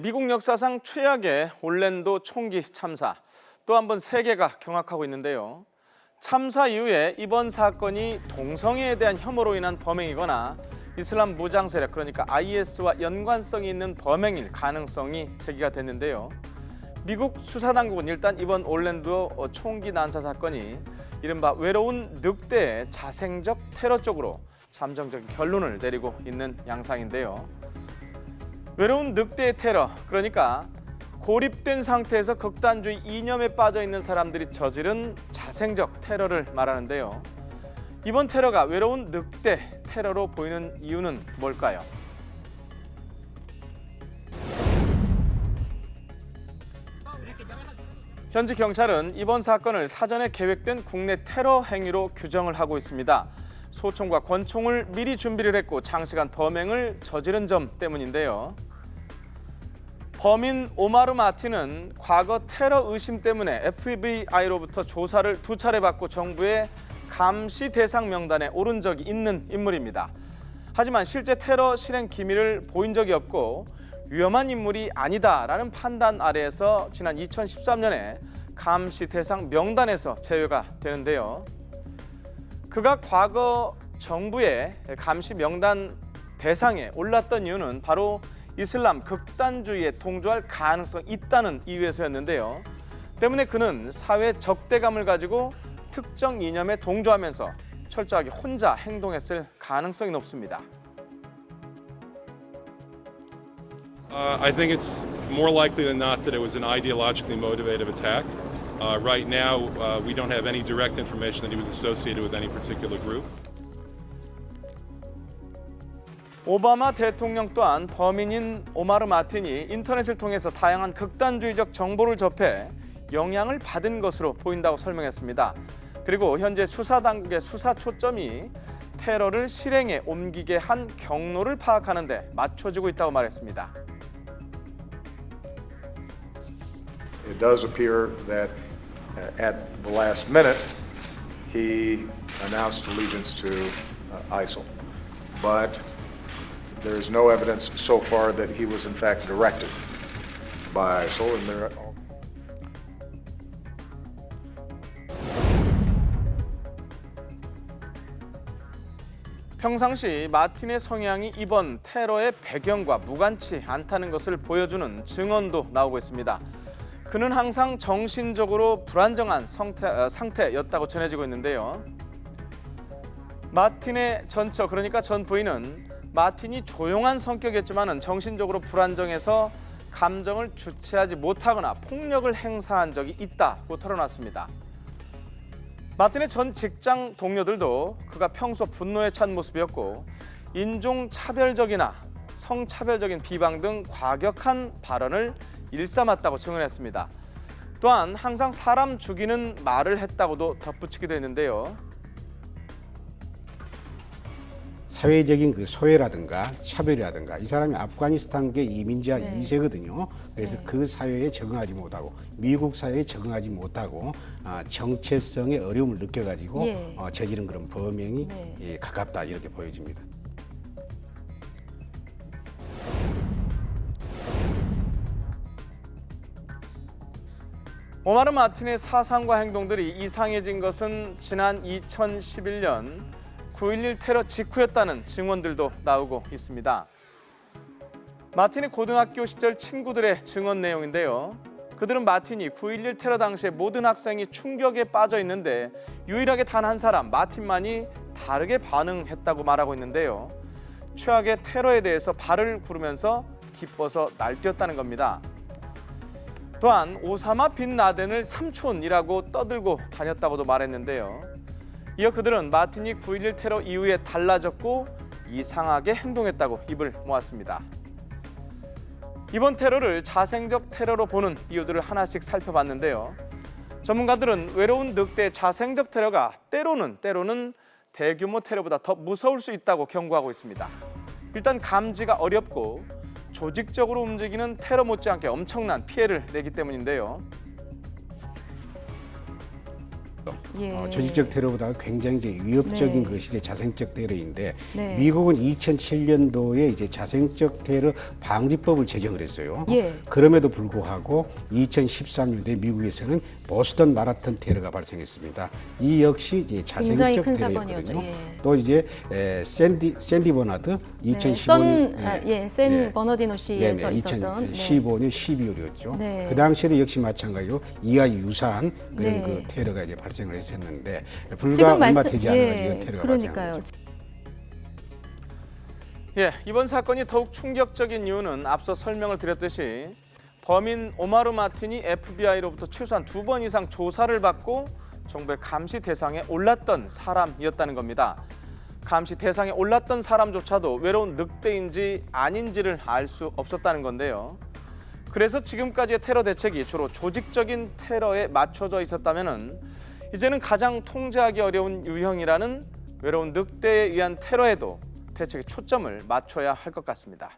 미국 역사상 최악의 올랜도 총기 참사, 또 한 번 세계가 경악하고 있는데요. 참사 이후에 이번 사건이 동성애에 대한 혐오로 인한 범행이거나 이슬람 무장 세력, 그러니까 IS와 연관성이 있는 범행일 가능성이 제기가 됐는데요. 미국 수사당국은 일단 이번 올랜도 총기 난사 사건이 이른바 외로운 늑대의 자생적 테러 쪽으로 잠정적인 결론을 내리고 있는 양상인데요. 외로운 늑대의 테러, 그러니까 고립된 상태에서 극단주의 이념에 빠져 있는 사람들이 저지른 자생적 테러를 말하는데요. 이번 테러가 외로운 늑대 테러로 보이는 이유는 뭘까요? 현지 경찰은 이번 사건을 사전에 계획된 국내 테러 행위로 규정을 하고 있습니다. 소총과 권총을 미리 준비를 했고 장시간 범행을 저지른 점 때문인데요. 범인 오마르 마틴은 과거 테러 의심 때문에 FBI로부터 조사를 2차례 받고 정부의 감시 대상 명단에 오른 적이 있는 인물입니다. 하지만 실제 테러 실행 기밀을 보인 적이 없고 위험한 인물이 아니다라는 판단 아래에서 지난 2013년에 감시 대상 명단에서 제외가 되는데요. 그가 과거 정부의 감시 명단 대상에 올랐던 이유는 바로 이슬람 극단주의에 동조할 가능성이 있다는 이유에서였는데요. 때문에 그는 사회 적대감을 가지고 특정 이념에 동조하면서 철저하게 혼자 행동했을 가능성이 높습니다. I think it's more likely than not that it was an ideologically motivated attack. Right now, we don't have any direct information that he was associated with any particular group. 오바마 대통령 또한 범인인 오마르 마틴이 인터넷을 통해서 다양한 극단주의적 정보를 접해 영향을 받은 것으로 보인다고 설명했습니다. 그리고 현재 수사당국의 수사 초점이 테러를 실행에 옮기게 한 경로를 파악하는 데 맞춰지고 있다고 말했습니다. It does appear that at the last minute he announced allegiance to ISIL, but there is no evidence so far that he was in fact directed by ISIL, and there. 평상시 마틴의 성향이 이번 테러의 배경과 무관치 않다는 것을 보여주는 증언도 나오고 있습니다. 그는 항상 정신적으로 불안정한 상태였다고 전해지고 있는데요. 마틴의 전처, 그러니까 전 부인은 마틴이 조용한 성격이었지만 정신적으로 불안정해서 감정을 주체하지 못하거나 폭력을 행사한 적이 있다고 털어놨습니다. 마틴의 전 직장 동료들도 그가 평소 분노에 찬 모습이었고 인종차별적이나 성차별적인 비방 등 과격한 발언을 일삼았다고 증언했습니다. 또한 항상 사람 죽이는 말을 했다고도 덧붙이기도 했는데요. 사회적인 그 소외라든가 차별이라든가 이 사람이 아프가니스탄계 이민자 2세거든요. 그래서 그 사회에 적응하지 못하고 미국 사회에 적응하지 못하고 정체성의 어려움을 느껴가지고 저지른 그런 범행이 가깝다 이렇게 보여집니다. 오마르 마틴의 사상과 행동들이 이상해진 것은 지난 2011년 9.11 테러 직후였다는 증언들도 나오고 있습니다. 마틴의 고등학교 시절 친구들의 증언 내용인데요. 그들은 마틴이 9.11 테러 당시에 모든 학생이 충격에 빠져 있는데 유일하게 단 한 사람 마틴만이 다르게 반응했다고 말하고 있는데요. 최악의 테러에 대해서 발을 구르면서 기뻐서 날뛰었다는 겁니다. 또한 오사마 빈 라덴을 삼촌이라고 떠들고 다녔다고도 말했는데요. 이어 그들은 마틴이 9.11 테러 이후에 달라졌고 이상하게 행동했다고 입을 모았습니다. 이번 테러를 자생적 테러로 보는 이유들을 하나씩 살펴봤는데요. 전문가들은 외로운 늑대의 자생적 테러가 때로는 대규모 테러보다 더 무서울 수 있다고 경고하고 있습니다. 일단 감지가 어렵고 조직적으로 움직이는 테러 못지않게 엄청난 피해를 내기 때문인데요. 예. 조직적 테러보다 굉장히 이제 위협적인 네. 것이 이제 자생적 테러인데 네. 미국은 2007년도에 이제 자생적 테러 방지법을 제정을 했어요. 예. 그럼에도 불구하고 2013년도에 미국에서는 보스턴 마라톤 테러가 발생했습니다. 이 역시 이제 굉장히 자생적 큰 테러였거든요. 사건이었죠. 예. 또 이제 샌디 버나드 2015년 샌 버너디노 시에서 네네, 있었던 2015년 12월이었죠. 네. 그 당시에도 역시 마찬가지로 이와 유사한 그런 네. 그 테러가 이제 발생을 했었는데 불과 지금 얼마 말씀 되지 않아 이런 테러가 발생한 그러니까요. 거죠. 예, 이번 사건이 더욱 충격적인 이유는 앞서 설명을 드렸듯이 범인 오마르 마틴이 FBI로부터 최소한 2번 이상 조사를 받고 정부의 감시 대상에 올랐던 사람이었다는 겁니다. 감시 대상에 올랐던 사람조차도 외로운 늑대인지 아닌지를 알 수 없었다는 건데요. 그래서 지금까지의 테러 대책이 주로 조직적인 테러에 맞춰져 있었다면은 이제는 가장 통제하기 어려운 유형이라는 외로운 늑대에 의한 테러에도 대책의 초점을 맞춰야 할 것 같습니다.